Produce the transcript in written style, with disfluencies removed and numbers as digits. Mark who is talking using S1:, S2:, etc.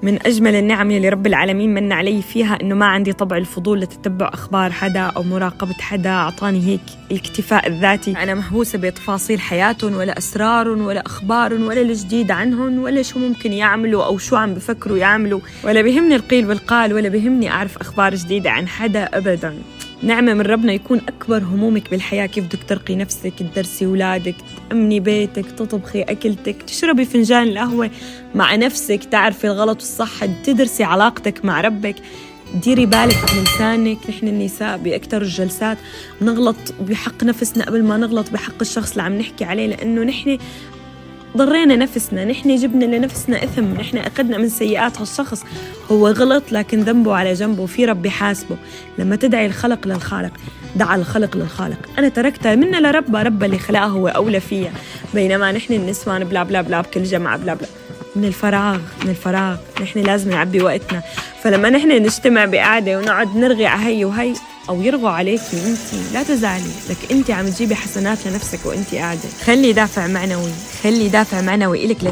S1: من أجمل النعم اللي رب العالمين من علي فيها إنه ما عندي طبع الفضول لتتبع أخبار حدا أو مراقبة حدا. أعطاني هيك الاكتفاء الذاتي. أنا مهووسة بتفاصيل حياتهم ولا أسرارهم ولا أخبارهم ولا الجديد عنهم ولا شو ممكن يعملوا أو شو عم بفكروا يعملوا، ولا بيهمني القيل والقال، ولا بيهمني أعرف أخبار جديدة عن حدا أبداً. نعمة من ربنا يكون أكبر همومك بالحياة كيف بدك ترقي نفسك، تدرسي أولادك، تأمني بيتك، تطبخي أكلتك، تشربي فنجان القهوة مع نفسك، تعرفي الغلط والصح، تدرسي علاقتك مع ربك. ديري بالك من لسانك. نحن النساء بأكتر الجلسات نغلط بحق نفسنا قبل ما نغلط بحق الشخص اللي عم نحكي عليه، لأنه نحن ضرينا نفسنا، نحن جبنا لنفسنا إثم، نحن أخذنا من سيئات هالشخص. هو غلط لكن ذنبه على جنبه، في رب يحاسبه. لما تدعي الخلق للخالق، دعا الخلق للخالق. أنا تركتها منا لرب، رب اللي خلقها هو أولى فيها. بينما نحن النسوان بلا بلا بلا بكل جمعة بلا بلا. من الفراغ نحن لازم نعبي وقتنا. فلما نحن نجتمع بقعدة ونقعد نرغي على هي وهي أو يرغوا عليكي أنتي، لا تزعلي، لك أنتي عم تجيبي حسنات لنفسك وأنتي قاعدة. خلي دافع معنوي إلك